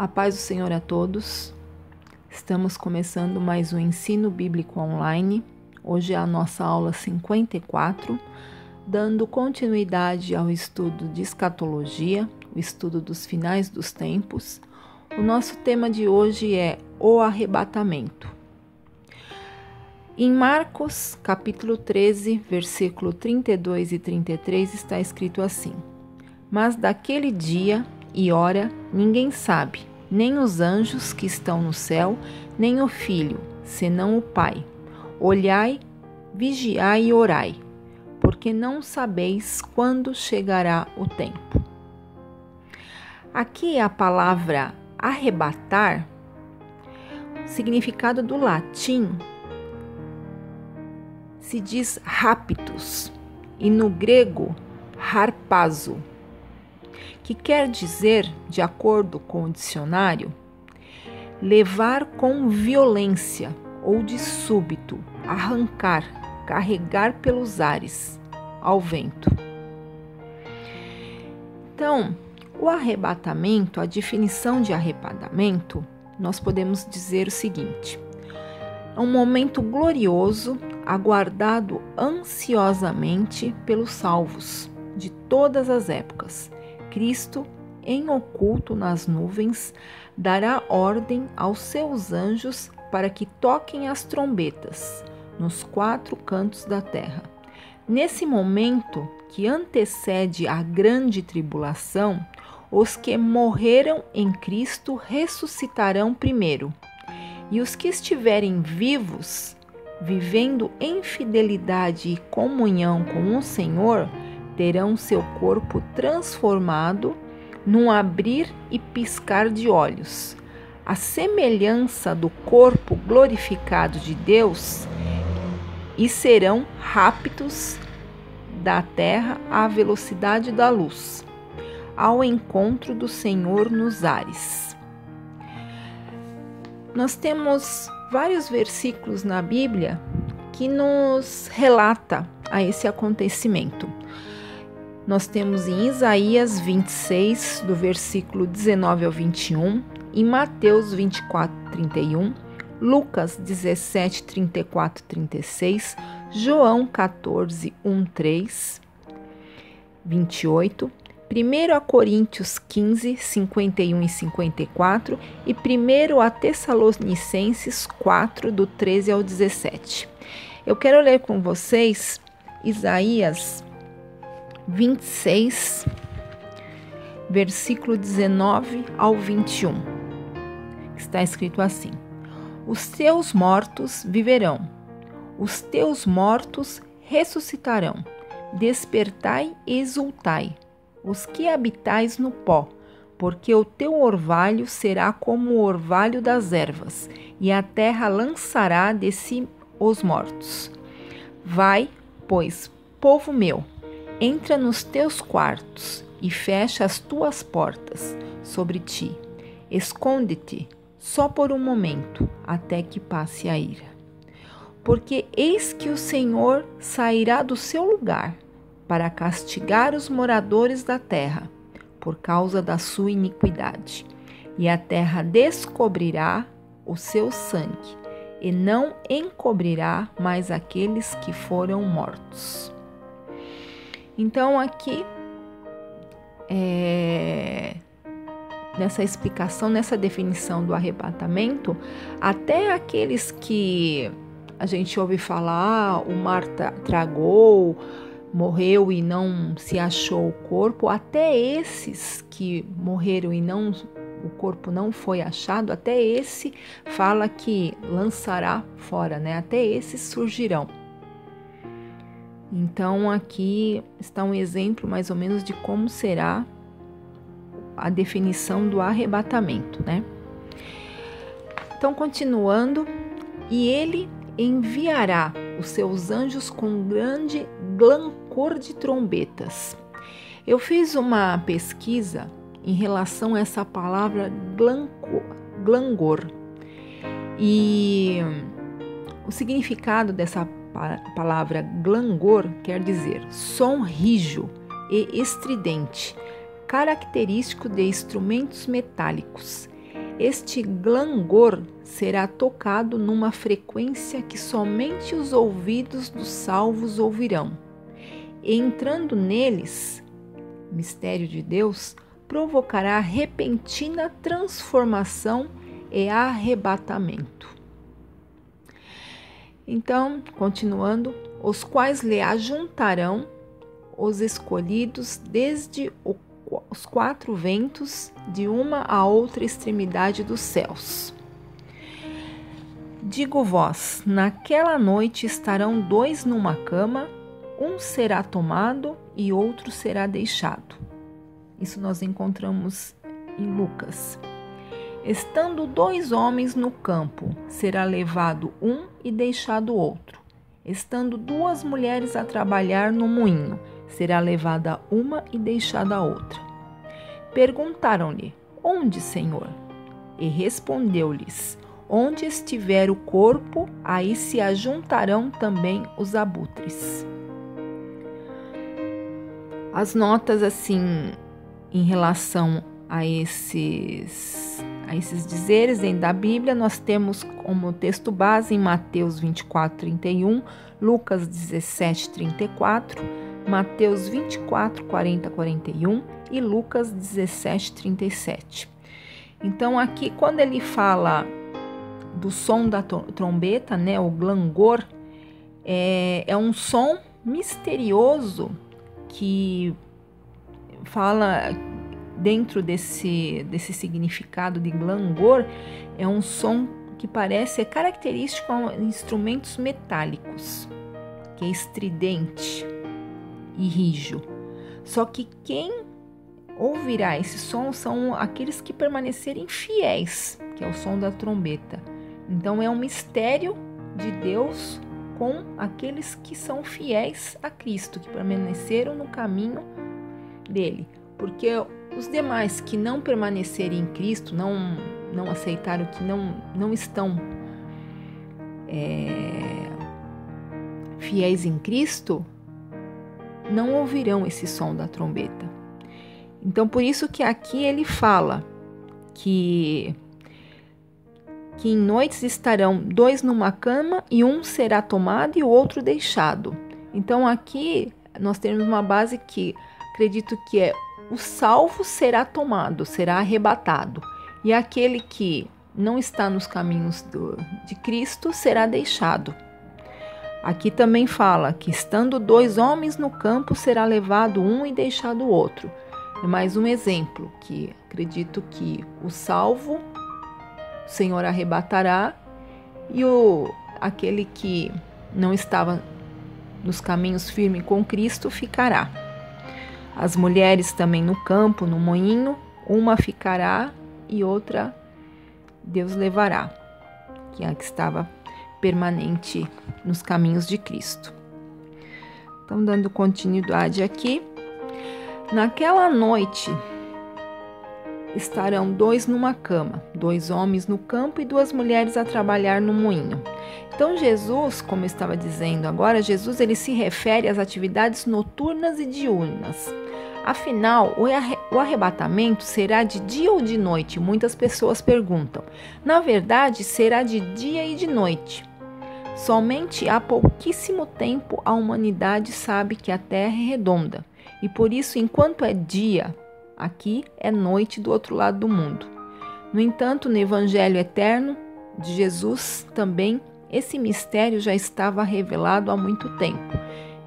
A paz do Senhor a todos. Estamos começando mais um ensino bíblico online. Hoje é a nossa aula 54, dando continuidade ao estudo de escatologia, o estudo dos finais dos tempos. O nosso tema de hoje é o arrebatamento. Em Marcos, capítulo 13, versículo 32 e 33, está escrito assim: Mas daquele dia e hora ninguém sabe, nem os anjos que estão no céu, nem o Filho, senão o Pai. Olhai, vigiai e orai, porque não sabeis quando chegará o tempo. Aqui a palavra arrebatar, significado do latim, se diz raptus, e no grego harpazo, que quer dizer, de acordo com o dicionário, levar com violência ou de súbito, arrancar, carregar pelos ares, ao vento. Então, o arrebatamento, a definição de arrebatamento, nós podemos dizer o seguinte: é um momento glorioso, aguardado ansiosamente pelos salvos de todas as épocas. Cristo, em oculto nas nuvens, dará ordem aos seus anjos para que toquem as trombetas nos 4 cantos da terra. Nesse momento que antecede a grande tribulação, os que morreram em Cristo ressuscitarão primeiro, e os que estiverem vivos, vivendo em fidelidade e comunhão com o Senhor, terão seu corpo transformado num abrir e piscar de olhos, a semelhança do corpo glorificado de Deus, e serão raptos da terra à velocidade da luz, ao encontro do Senhor nos ares. Nós temos vários versículos na Bíblia que nos relata a esse acontecimento. Nós temos em Isaías 26, do versículo 19 ao 21, em Mateus 24, 31, Lucas 17, 34, 36, João 14, 1, 3, 28, 1 Coríntios 15, 51 e 54 e 1 Tessalonicenses 4, do 13 ao 17. Eu quero ler com vocês Isaías 26, versículo 19 ao 21. Está escrito assim: Os teus mortos viverão, os teus mortos ressuscitarão. Despertai e exultai, os que habitais no pó, porque o teu orvalho será como o orvalho das ervas, e a terra lançará de si os mortos. Vai, pois, povo meu, entra nos teus quartos e fecha as tuas portas sobre ti. Esconde-te só por um momento, até que passe a ira. Porque eis que o Senhor sairá do seu lugar para castigar os moradores da terra, por causa da sua iniquidade. E a terra descobrirá o seu sangue, e não encobrirá mais aqueles que foram mortos. Então aqui, nessa explicação, nessa definição do arrebatamento, até aqueles que a gente ouve falar, o mar tragou, morreu e não se achou o corpo, até esses que morreram e o corpo não foi achado, até esse fala que lançará fora, né? Até esses surgirão. Então aqui está um exemplo mais ou menos de como será a definição do arrebatamento, né? Então, continuando, e ele enviará os seus anjos com grande clangor de trombetas. Eu fiz uma pesquisa em relação a essa palavra clangor, e o significado dessa palavra clangor quer dizer som rijo e estridente, característico de instrumentos metálicos. este clangor será tocado numa frequência que somente os ouvidos dos salvos ouvirão. E entrando neles, mistério de Deus, provocará repentina transformação e arrebatamento. Então, continuando, os quais lhe ajuntarão os escolhidos desde os 4 ventos, de uma a outra extremidade dos céus. Digo-vos, naquela noite estarão 2 numa cama, um será tomado e outro será deixado. Isso nós encontramos em Lucas. Estando 2 homens no campo, será levado um e deixado outro. Estando 2 mulheres a trabalhar no moinho, será levada uma e deixada a outra. Perguntaram-lhe: onde, Senhor? E respondeu-lhes: onde estiver o corpo, aí se ajuntarão também os abutres. As notas, assim, em relação a esses dizeres dentro da Bíblia, nós temos como texto base em Mateus 24, 31, Lucas 17, 34, Mateus 24, 40, 41 e Lucas 17, 37. Então, aqui, quando ele fala do som da trombeta, né, o clangor, é um som misterioso que fala dentro desse significado de clangor, é um som que parece característico a instrumentos metálicos, que é estridente e rijo. Só que quem ouvirá esse som são aqueles que permanecerem fiéis, que é o som da trombeta. Então é um mistério de Deus com aqueles que são fiéis a Cristo, que permaneceram no caminho dele. Porque os demais que não permanecerem em Cristo, não aceitaram, que não estão fiéis em Cristo, não ouvirão esse som da trombeta. Então, por isso que aqui ele fala que em noites estarão 2 numa cama e um será tomado e o outro deixado. Então, aqui nós temos uma base que acredito que é: o salvo será tomado, será arrebatado, e aquele que não está nos caminhos de Cristo será deixado. Aqui também fala que estando 2 homens no campo, será levado um e deixado o outro. É mais um exemplo que acredito que o salvo, o Senhor arrebatará, e aquele que não estava nos caminhos firmes com Cristo ficará. As mulheres também no campo, no moinho, uma ficará e outra Deus levará, que é a que estava permanente nos caminhos de Cristo. Então, dando continuidade aqui, naquela noite estarão 2 numa cama, 2 homens no campo e 2 mulheres a trabalhar no moinho. Então Jesus, como eu estava dizendo agora, Jesus ele se refere às atividades noturnas e diurnas. Afinal, o arrebatamento será de dia ou de noite? Muitas pessoas perguntam. Na verdade, será de dia e de noite. Somente há pouquíssimo tempo a humanidade sabe que a Terra é redonda. E por isso, enquanto é dia, aqui é noite do outro lado do mundo. No entanto, no Evangelho eterno de Jesus também, esse mistério já estava revelado há muito tempo.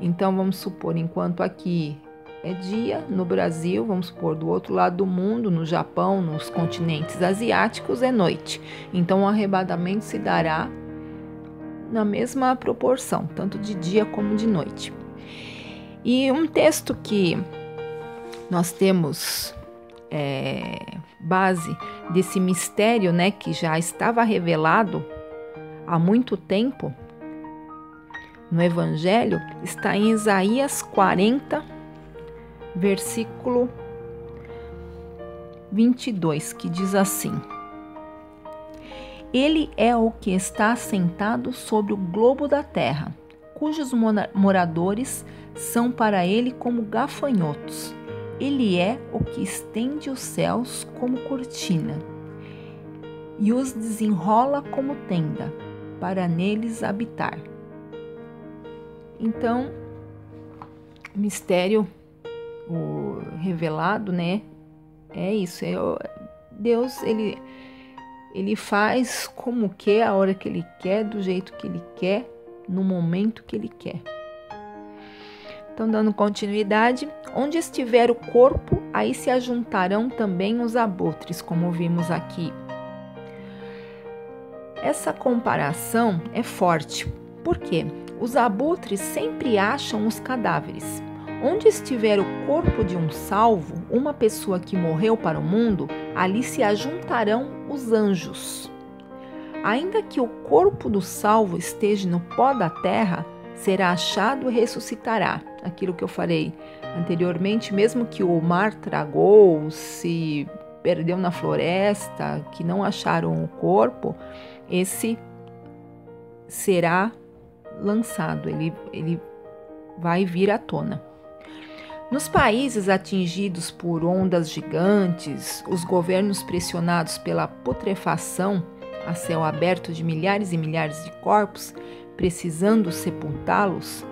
Então, vamos supor, enquanto aqui é dia, no Brasil, vamos supor, do outro lado do mundo, no Japão, nos continentes asiáticos, é noite. Então, o arrebatamento se dará na mesma proporção, tanto de dia como de noite. E um texto que nós temos base desse mistério, né, que já estava revelado há muito tempo no Evangelho, está em Isaías 40, versículo 22, que diz assim: Ele é o que está assentado sobre o globo da terra, cujos moradores são para ele como gafanhotos. Ele é o que estende os céus como cortina e os desenrola como tenda, para neles habitar. Então, o mistério revelado, né? É isso. Deus, ele faz como quer, a hora que ele quer, do jeito que ele quer, no momento que ele quer. Então, dando continuidade, onde estiver o corpo, aí se ajuntarão também os abutres, como vimos aqui. Essa comparação é forte. Por quê? Os abutres sempre acham os cadáveres. Onde estiver o corpo de um salvo, uma pessoa que morreu para o mundo, ali se ajuntarão os anjos. Ainda que o corpo do salvo esteja no pó da terra, será achado e ressuscitará. Aquilo que eu falei anteriormente, mesmo que o mar tragou, se perdeu na floresta, que não acharam o corpo, esse será lançado, ele vai vir à tona. Nos países atingidos por ondas gigantes, os governos pressionados pela putrefação a céu aberto de milhares e milhares de corpos, precisando sepultá-los,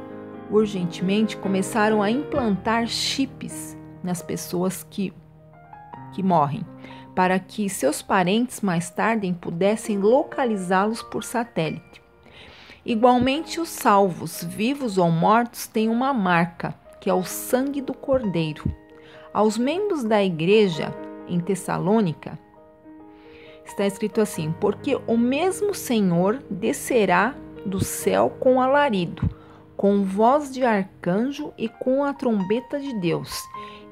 urgentemente começaram a implantar chips nas pessoas que morrem, para que seus parentes mais tarde pudessem localizá-los por satélite. Igualmente, os salvos, vivos ou mortos, têm uma marca, que é o sangue do Cordeiro. Aos membros da igreja em Tessalônica, está escrito assim: porque o mesmo Senhor descerá do céu com alarido, com voz de arcanjo e com a trombeta de Deus,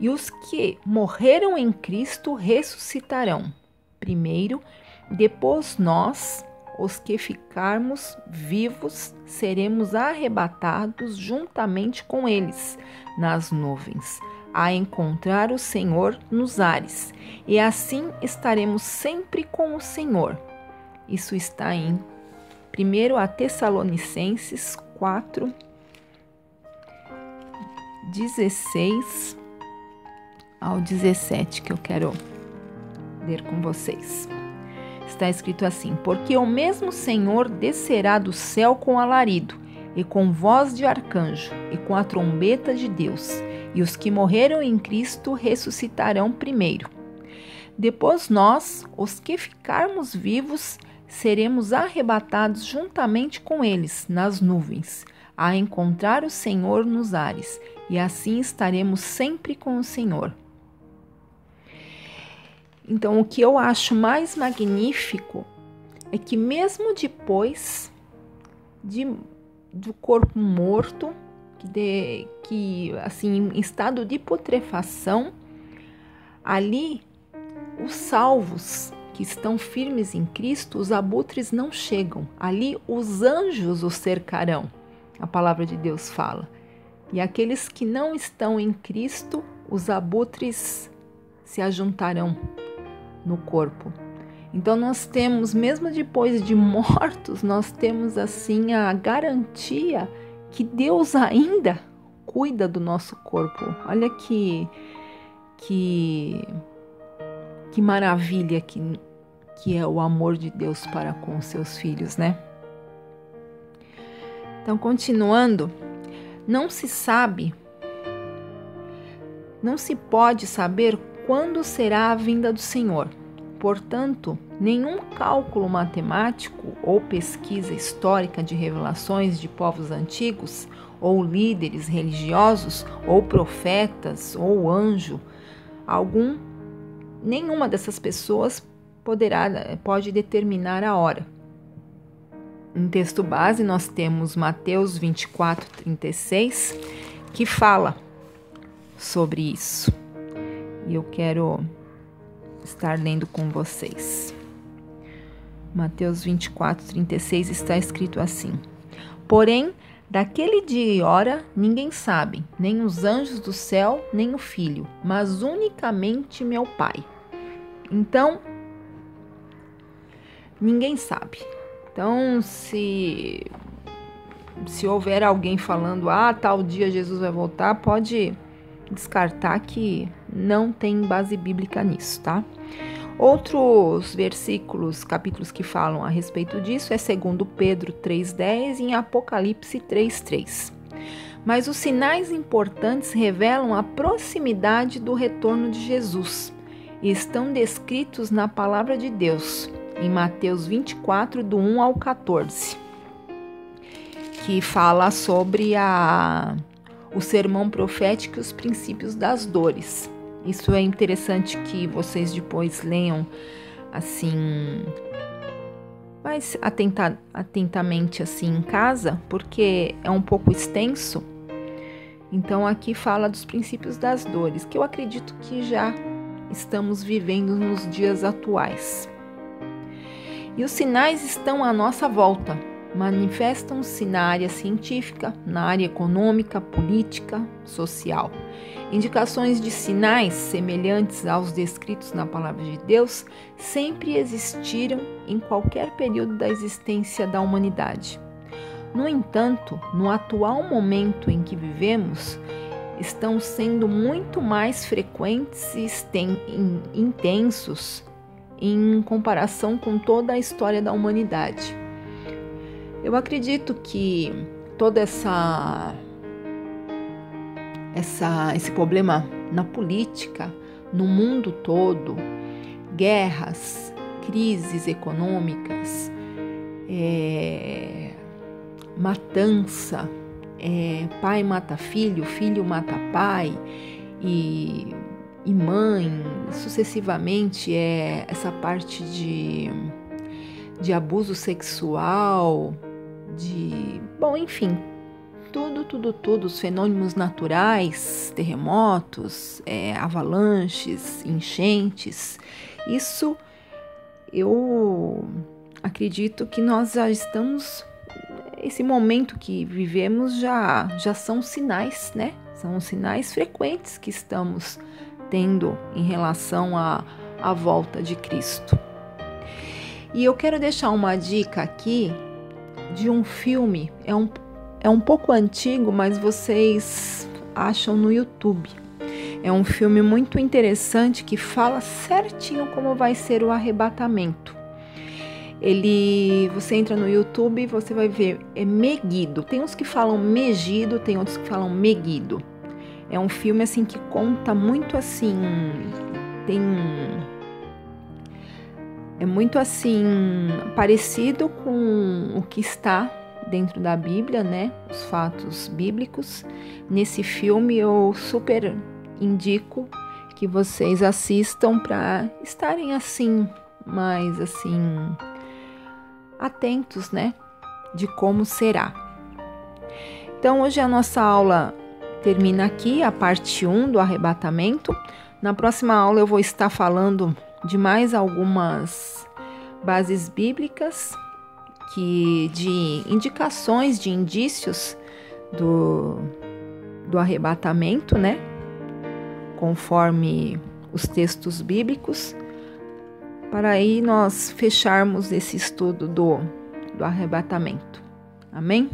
e os que morreram em Cristo ressuscitarão. Primeiro, depois nós, os que ficarmos vivos, seremos arrebatados juntamente com eles nas nuvens, a encontrar o Senhor nos ares, e assim estaremos sempre com o Senhor. Isso está em 1 Tessalonicenses 4, 16 ao 17, que eu quero ler com vocês. Está escrito assim: porque o mesmo Senhor descerá do céu com alarido, e com voz de arcanjo, e com a trombeta de Deus, e os que morreram em Cristo ressuscitarão primeiro. Depois nós, os que ficarmos vivos, seremos arrebatados juntamente com eles nas nuvens, a encontrar o Senhor nos ares, e assim estaremos sempre com o Senhor. Então, o que eu acho mais magnífico é que mesmo depois do corpo morto, que assim, em estado de putrefação, ali os salvos que estão firmes em Cristo, os abutres não chegam. Ali os anjos os cercarão, a palavra de Deus fala. E aqueles que não estão em Cristo, os abutres se ajuntarão no corpo. Então nós temos, mesmo depois de mortos, nós temos assim a garantia que Deus ainda cuida do nosso corpo. Olha que maravilha que é o amor de Deus para com os seus filhos, né? Então, continuando, não se pode saber quando será a vinda do Senhor. Portanto, nenhum cálculo matemático ou pesquisa histórica de revelações de povos antigos, ou líderes religiosos, ou profetas, ou anjo algum, nenhuma dessas pessoas pode determinar a hora. Em texto base, nós temos Mateus 24, 36, que fala sobre isso. E eu quero estar lendo com vocês. Mateus 24, 36 está escrito assim: porém, daquele dia e hora ninguém sabe, nem os anjos do céu, nem o Filho, mas unicamente meu Pai. Então, ninguém sabe. Então, se houver alguém falando, tal dia Jesus vai voltar, pode descartar que não tem base bíblica nisso, tá? Outros versículos, capítulos que falam a respeito disso é 2 Pedro 3,10 e em Apocalipse 3,3. Mas os sinais importantes revelam a proximidade do retorno de Jesus e estão descritos na palavra de Deus, em Mateus 24, do 1 ao 14, que fala sobre o sermão profético e os princípios das dores. Isso é interessante que vocês depois leiam assim, mais atentamente assim em casa, porque é um pouco extenso. Então aqui fala dos princípios das dores, que eu acredito que já estamos vivendo nos dias atuais. E os sinais estão à nossa volta. Manifestam-se na área científica, na área econômica, política, social. Indicações de sinais semelhantes aos descritos na palavra de Deus sempre existiram em qualquer período da existência da humanidade. No entanto, no atual momento em que vivemos, estão sendo muito mais frequentes e intensos em comparação com toda a história da humanidade. Eu acredito que todo esse problema na política, no mundo todo, guerras, crises econômicas, matança, pai mata filho, filho mata pai e mãe, sucessivamente essa parte de abuso sexual, enfim, tudo, os fenômenos naturais, terremotos, avalanches, enchentes, isso eu acredito que nós já estamos, esse momento que vivemos já são sinais, né? São sinais frequentes que estamos tendo em relação à volta de Cristo. E eu quero deixar uma dica aqui de um filme, é um pouco antigo, mas vocês acham no YouTube. É um filme muito interessante que fala certinho como vai ser o arrebatamento. Você entra no YouTube e você vai ver, é Megido. Tem uns que falam Megido, tem outros que falam Megido. É um filme assim que conta muito assim, é muito assim parecido com o que está dentro da Bíblia, né? Os fatos bíblicos. Nesse filme eu super indico que vocês assistam para estarem assim mais assim atentos, né? De como será. Então hoje a nossa aula termina aqui, a parte 1 do arrebatamento. Na próxima aula eu vou estar falando de mais algumas bases bíblicas, de indicações, de indícios do arrebatamento, né? Conforme os textos bíblicos, para aí nós fecharmos esse estudo do arrebatamento. Amém?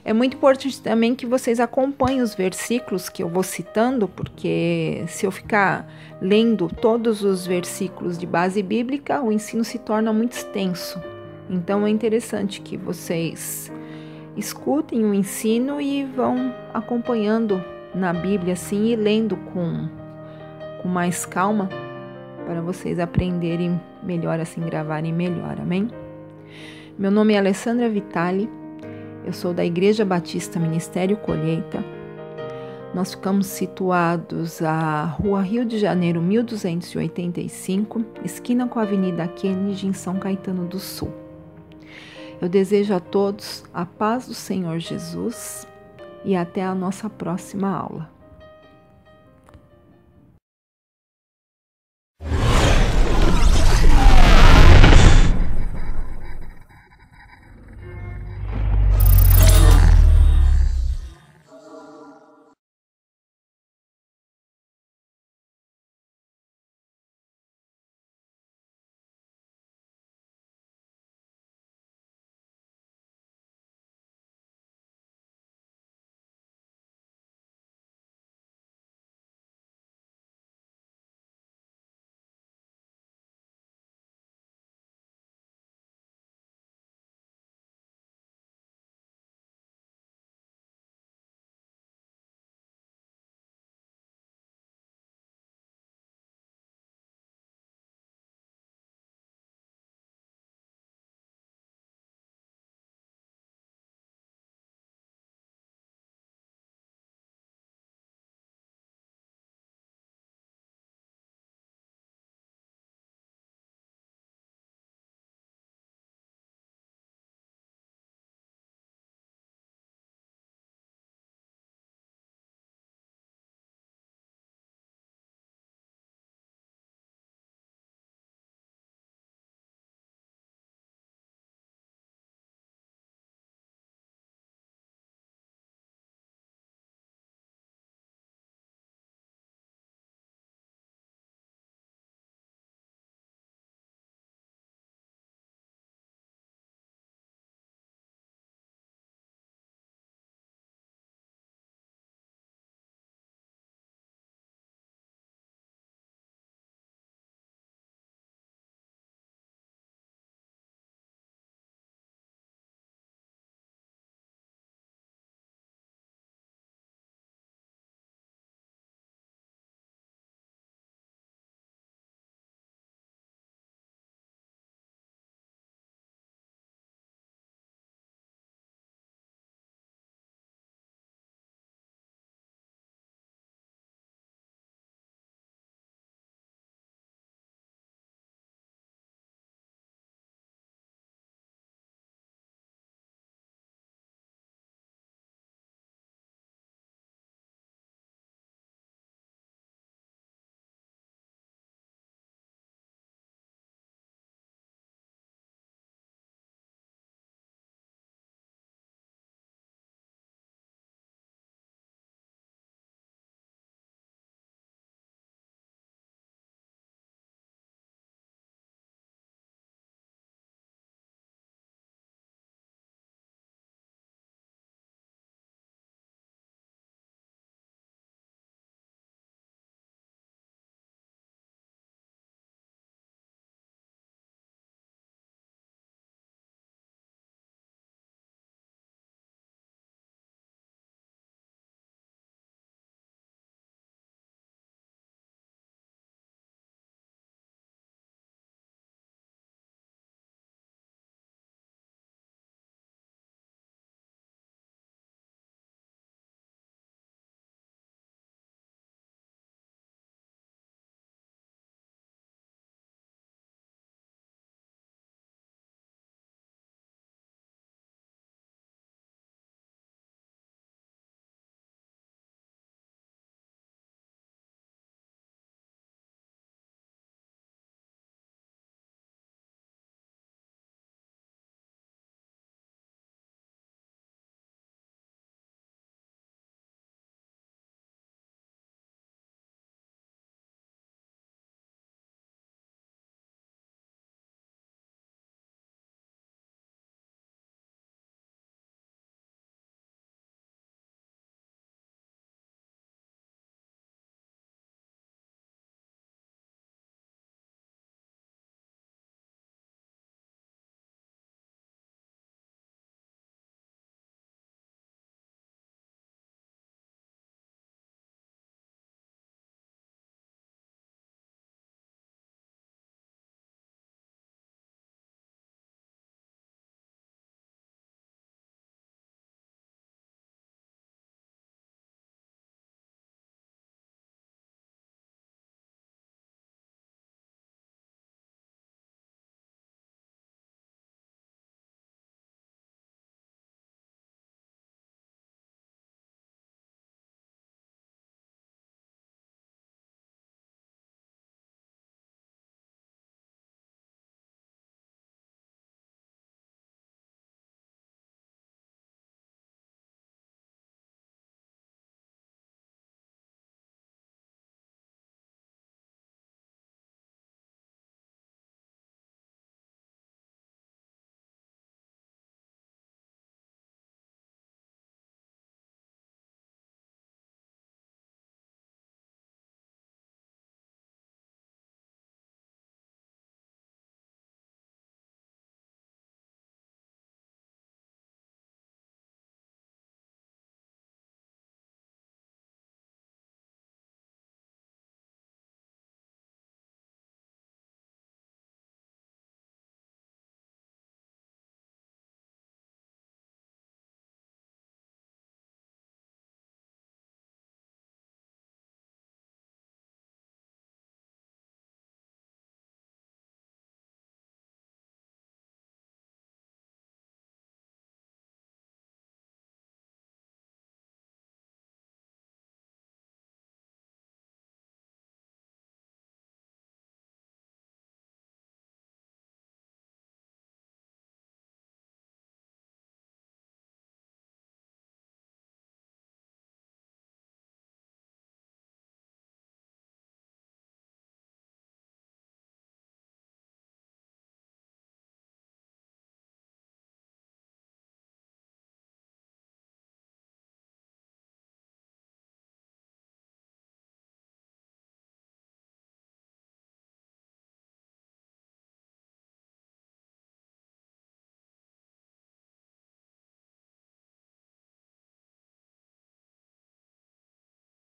É muito importante também que vocês acompanhem os versículos que eu vou citando, porque se eu ficar lendo todos os versículos de base bíblica, o ensino se torna muito extenso. Então é interessante que vocês escutem o ensino e vão acompanhando na Bíblia assim e lendo com mais calma, para vocês aprenderem melhor, assim, gravarem melhor. Amém? Meu nome é Alessandra Vitali. Eu sou da Igreja Batista Ministério Colheita. Nós ficamos situados à Rua Rio de Janeiro, 1285, esquina com a Avenida Kennedy, em São Caetano do Sul. Eu desejo a todos a paz do Senhor Jesus e até a nossa próxima aula.